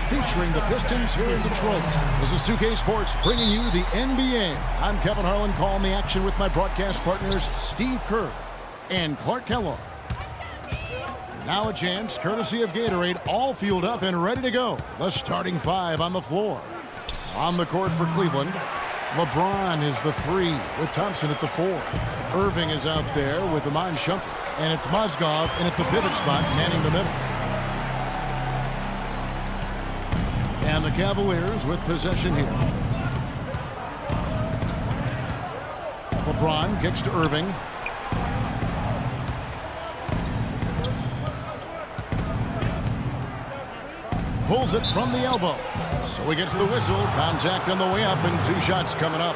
featuring the Pistons here in Detroit. This is 2K Sports bringing you the NBA. I'm Kevin Harlan, calling the action with my broadcast partners Steve Kerr and Clark Kellogg. Now a chance, courtesy of Gatorade, all fueled up and ready to go. The starting five on the floor. On the court for Cleveland, LeBron is the 3 with Thompson at the 4. Irving is out there with Iman Shumpert, and it's Mozgov in at the pivot spot, manning the middle. And the Cavaliers with possession here. LeBron kicks to Irving. Pulls it from the elbow. So he gets the whistle. Contact on the way up and 2 shots coming up.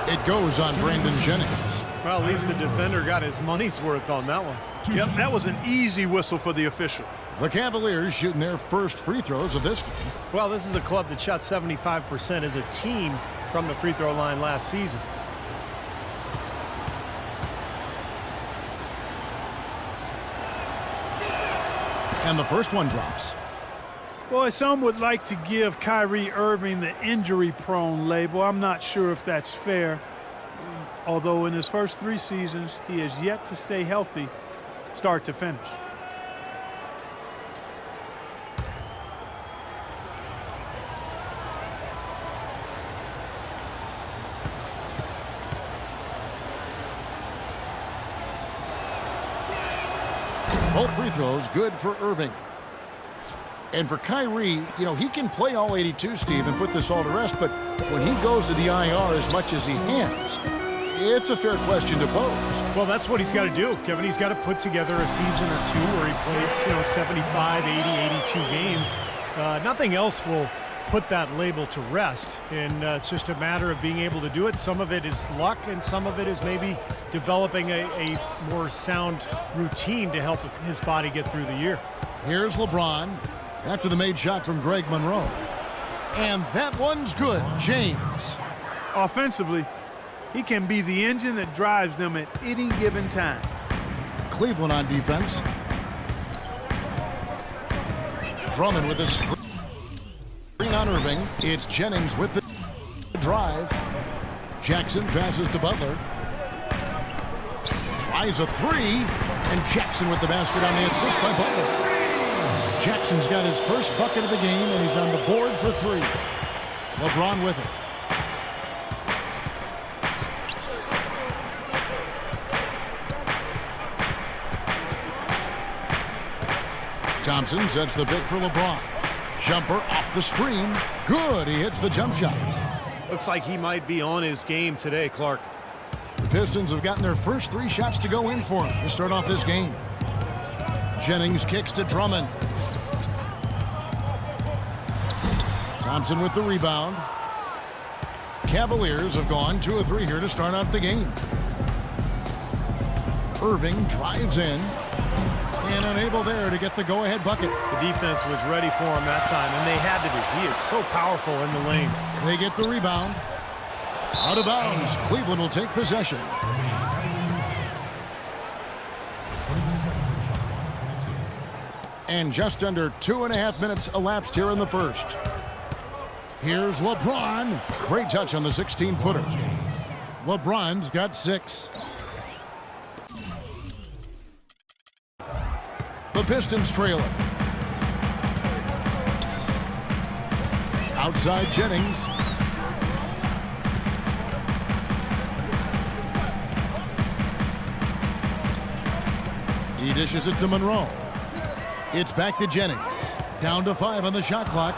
It goes on Brandon Jennings. Well, at least the defender got his money's worth on that one. Yep, that was an easy whistle for the official. The Cavaliers shooting their first free throws of this game. Well, this is a club that shot 75% as a team from the free throw line last season. And the first one drops. Boy, some would like to give Kyrie Irving the injury-prone label. I'm not sure if that's fair. Although in his first 3 seasons, he has yet to stay healthy start to finish. Both free throws good for Irving. And for Kyrie, you know, he can play all 82, Steve, and put this all to rest, but when he goes to the IR as much as he has, it's a fair question to pose. Well, that's what he's got to do, Kevin. He's got to put together a season or 2 where he plays, 75, 80, 82 games. Nothing else will put that label to rest, and it's just a matter of being able to do it. Some of it is luck, and some of it is maybe developing a more sound routine to help his body get through the year. Here's LeBron after the made shot from Greg Monroe. And that one's good. James. Offensively, he can be the engine that drives them at any given time. Cleveland on defense. Drummond with a screen on Irving. It's Jennings with the drive. Jackson passes to Butler. Tries a 3. And Jackson with the basket on the assist by Butler. Jackson's got his first bucket of the game, and he's on the board for 3. LeBron with it. Thompson sets the pick for LeBron. Jumper off the screen. Good. He hits the jump shot. Looks like he might be on his game today, Clark. The Pistons have gotten their first 3 shots to go in for him to start off this game. Jennings kicks to Drummond. Thompson with the rebound. Cavaliers have gone 2 of 3 here to start out the game. Irving drives in. And unable there to get the go-ahead bucket. The defense was ready for him that time, and they had to be. He is so powerful in the lane. They get the rebound. Out of bounds. Cleveland will take possession. And just under 2.5 minutes elapsed here in the first. Here's LeBron. Great touch on the 16-footer. LeBron's got 6. The Pistons trail it. Outside Jennings. He dishes it to Monroe. It's back to Jennings. Down to 5 on the shot clock.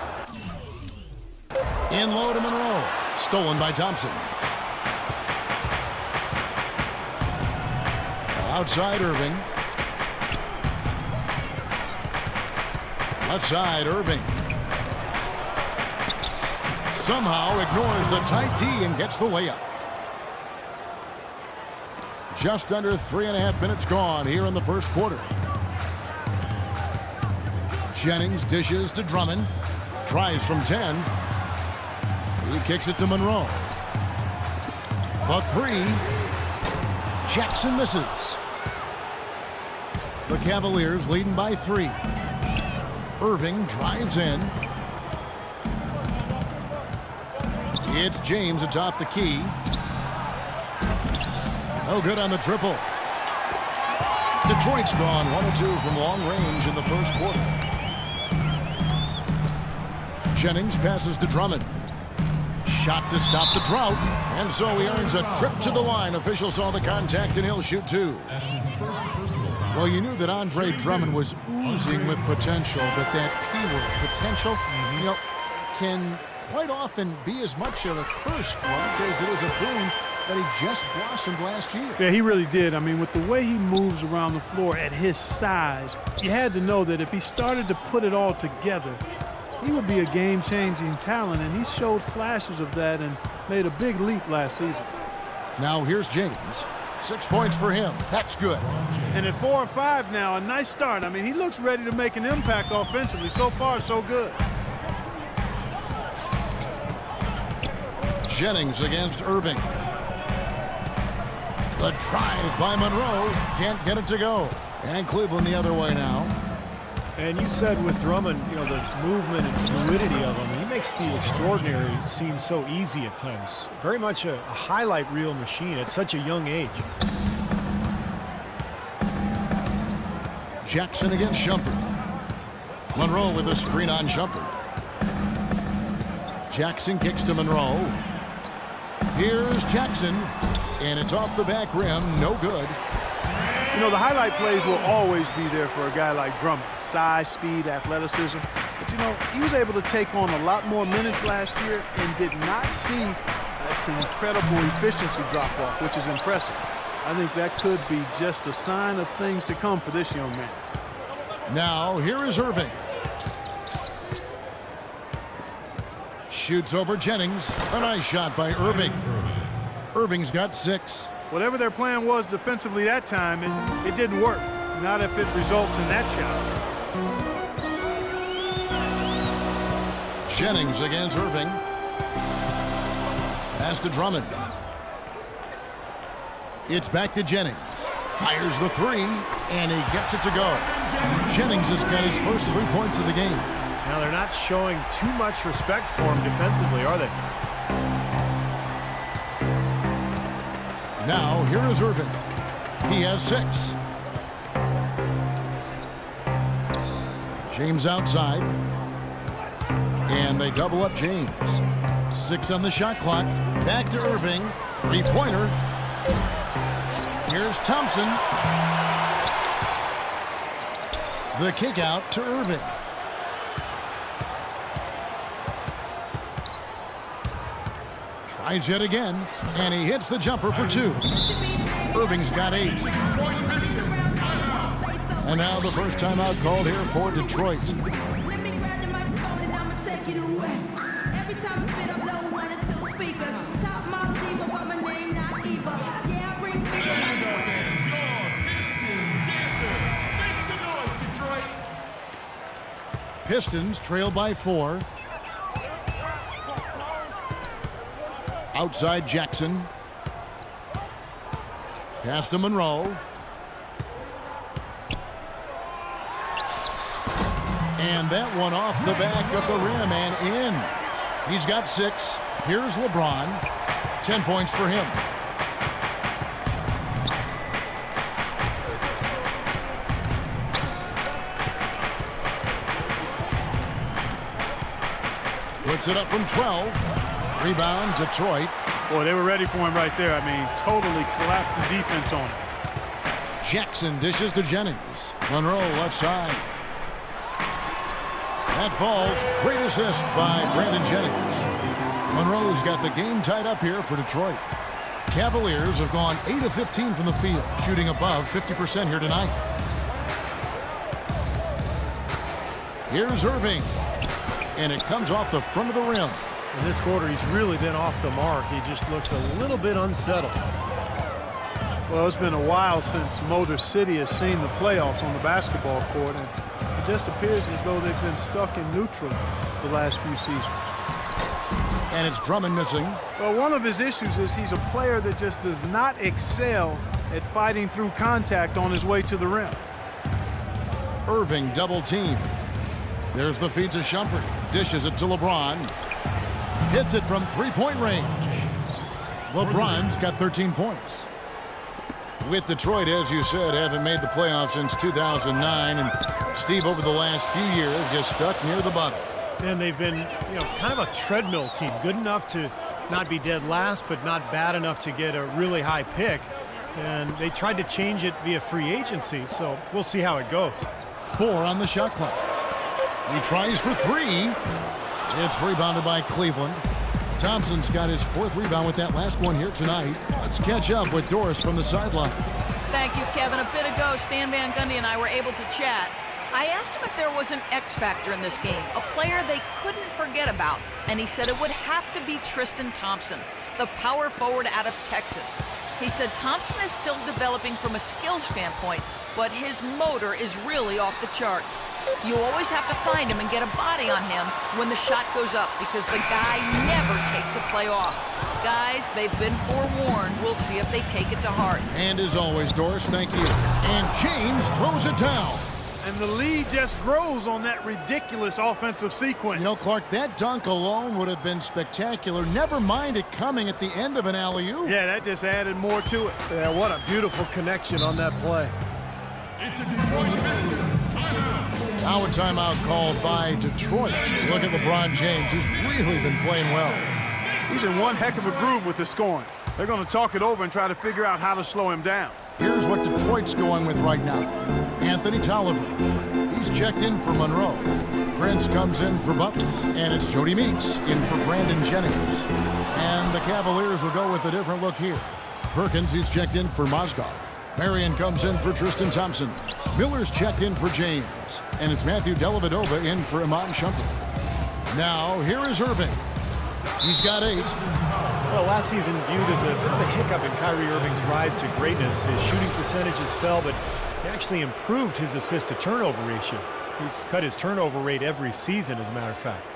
In low to Monroe. Stolen by Thompson. Outside Irving. Left side, Irving. Somehow ignores the tight D and gets the layup. Just under 3.5 minutes gone here in the first quarter. Jennings dishes to Drummond. Tries from 10. He kicks it to Monroe. The 3. Jackson misses. The Cavaliers leading by 3. Irving drives in. It's James atop the key. No good on the triple. Detroit's gone 1-2 from long range in the first quarter. Jennings passes to Drummond. Shot to stop the drought. And so he earns a trip to the line. Officials saw the contact and he'll shoot two. Well, you knew that Andre Drummond was oozing with potential, but that keyword, potential, you know, can quite often be as much of a curse, Clark, as it is a boon that he just blossomed last year. Yeah, he really did. I mean, with the way he moves around the floor at his size, you had to know that if he started to put it all together, he would be a game-changing talent, and he showed flashes of that and made a big leap last season. Now here's James. 6 points for him. That's good. And at 4 or 5 now, a nice start. I mean, he looks ready to make an impact offensively. So far, so good. Jennings against Irving. The drive by Monroe. Can't get it to go. And Cleveland the other way now. And you said with Drummond, you know, the movement and fluidity of him, he makes the extraordinary seem so easy at times. Very much a highlight reel machine at such a young age. Jackson against Shumpert. Monroe with a screen on Shumpert. Jackson kicks to Monroe. Here's Jackson, and it's off the back rim. No good. You know, the highlight plays will always be there for a guy like Drummond. Size, speed, athleticism. But, you know, he was able to take on a lot more minutes last year and did not see an incredible efficiency drop-off, which is impressive. I think that could be just a sign of things to come for this young man. Now, here is Irving. Shoots over Jennings. A nice shot by Irving. Irving's got 6. Whatever their plan was defensively that time, it didn't work. Not if it results in that shot. Jennings against Irving. Pass to Drummond. It's back to Jennings. Fires the 3, and he gets it to go. Jennings has got his first 3 points of the game. Now they're not showing too much respect for him defensively, are they? Now, here is Irving. He has 6. James outside. And they double up James. 6 on the shot clock. Back to Irving. 3-pointer. Here's Thompson. The kick out to Irving. Tries yet again, and he hits the jumper for 2. Irving's got 8. And now the first timeout called here for Detroit. Pistons trail by 4. Outside Jackson. Pass to Monroe. And that one off the back of the rim and in. He's got 6. Here's LeBron. 10 points for him. Puts it up from 12. Rebound, Detroit. Boy, they were ready for him right there. I mean, totally collapsed the defense on him. Jackson dishes to Jennings. Monroe left side. That falls. Great assist by Brandon Jennings. Monroe's got the game tied up here for Detroit. Cavaliers have gone 8 of 15 from the field, shooting above 50% here tonight. Here's Irving. And it comes off the front of the rim. In this quarter, he's really been off the mark. He just looks a little bit unsettled. Well, it's been a while since Motor City has seen the playoffs on the basketball court, and it just appears as though they've been stuck in neutral the last few seasons. And it's Drummond missing. Well, one of his issues is he's a player that just does not excel at fighting through contact on his way to the rim. Irving double team. There's the feed to Shumpert. Dishes it to LeBron. Hits it from three-point range. LeBron's got 13 points. With Detroit, as you said, haven't made the playoffs since 2009. And Steve, over the last few years, just stuck near the bottom. And they've been, kind of a treadmill team. Good enough to not be dead last, but not bad enough to get a really high pick. And they tried to change it via free agency, so we'll see how it goes. 4 on the shot clock. He tries for 3. It's rebounded by Cleveland. Thompson's got his 4th rebound with that last one here tonight. Let's catch up with Doris from the sideline. Thank you, Kevin. A bit ago, Stan Van Gundy and I were able to chat. I asked him if there was an X factor in this game, a player they couldn't forget about, and he said it would have to be Tristan Thompson, the power forward out of Texas. He said Thompson is still developing from a skill standpoint, but his motor is really off the charts. You always have to find him and get a body on him when the shot goes up because the guy never takes a play off. Guys, they've been forewarned. We'll see if they take it to heart. And as always, Doris, thank you. And James throws it down. And the lead just grows on that ridiculous offensive sequence. Clark, that dunk alone would have been spectacular. Never mind it coming at the end of an alley-oop. Yeah, that just added more to it. Yeah, what a beautiful connection on that play. It's a Detroit Pistons timeout. Now a timeout called by Detroit. Look at LeBron James. He's really been playing well. He's in one heck of a groove with the scoring. They're going to talk it over and try to figure out how to slow him down. Here's what Detroit's going with right now. Anthony Tolliver. He's checked in for Monroe. Prince comes in for Butler. And it's Jody Meeks in for Brandon Jennings. And the Cavaliers will go with a different look here. Perkins, he's checked in for Mozgov. Marion comes in for Tristan Thompson. Miller's checked in for James. And it's Matthew Dellavedova in for Iman Shumpert. Now, here is Irving. He's got 8. Well, last season viewed as a bit of a hiccup in Kyrie Irving's rise to greatness. His shooting percentages fell, but he actually improved his assist-to-turnover ratio. He's cut his turnover rate every season, as a matter of fact.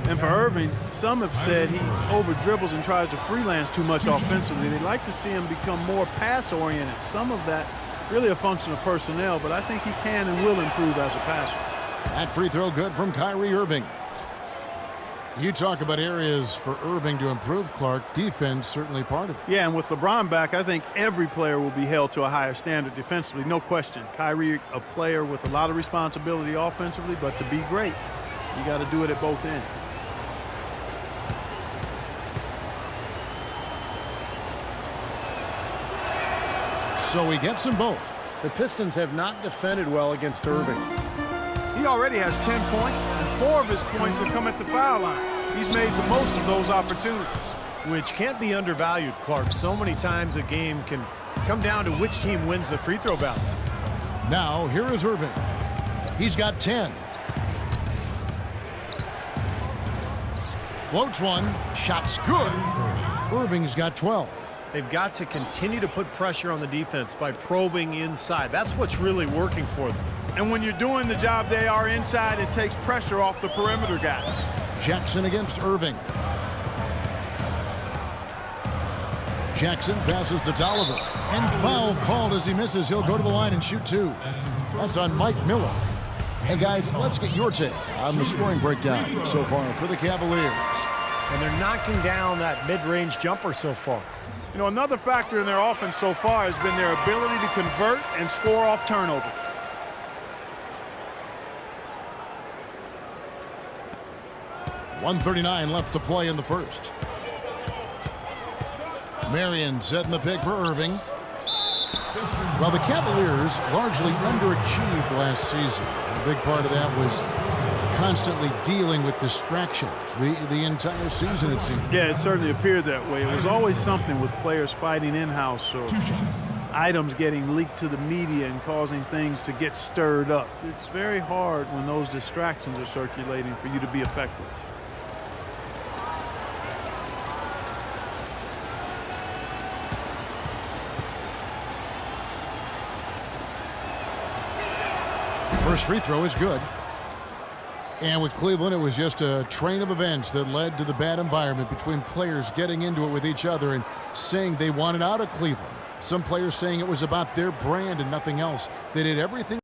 And for Irving, some have said he over-dribbles and tries to freelance too much offensively. They'd like to see him become more pass-oriented. Some of that really a function of personnel, but I think he can and will improve as a passer. That free throw good from Kyrie Irving. You talk about areas for Irving to improve, Clark. Defense certainly part of it. Yeah, and with LeBron back, I think every player will be held to a higher standard defensively, no question. Kyrie, a player with a lot of responsibility offensively, but to be great, you got to do it at both ends. So he gets them both. The Pistons have not defended well against Irving. He already has 10 points, and 4 of his points have come at the foul line. He's made the most of those opportunities. Which can't be undervalued, Clark. So many times a game can come down to which team wins the free throw battle. Now, here is Irving. He's got 10. Floats one. Shot's good. Irving's got 12. They've got to continue to put pressure on the defense by probing inside. That's what's really working for them. And when you're doing the job they are inside, it takes pressure off the perimeter guys. Jackson against Irving. Jackson passes to Tolliver. And foul called as he misses. He'll go to the line and shoot 2. That's on Mike Miller. Hey, guys, let's get your take on the scoring breakdown so far for the Cavaliers. And they're knocking down that mid-range jumper so far. You know, another factor in their offense so far has been their ability to convert and score off turnovers. .139 left to play in the first. Marion setting the pick for Irving. Well, the Cavaliers largely underachieved last season. A big part of that was constantly dealing with distractions the entire season, it seemed. Yeah, it certainly appeared that way. It was always something with players fighting in-house or items getting leaked to the media and causing things to get stirred up. It's very hard when those distractions are circulating for you to be effective. First free throw is good. And with Cleveland, it was just a train of events that led to the bad environment between players getting into it with each other and saying they wanted out of Cleveland. Some players saying it was about their brand and nothing else. They did everything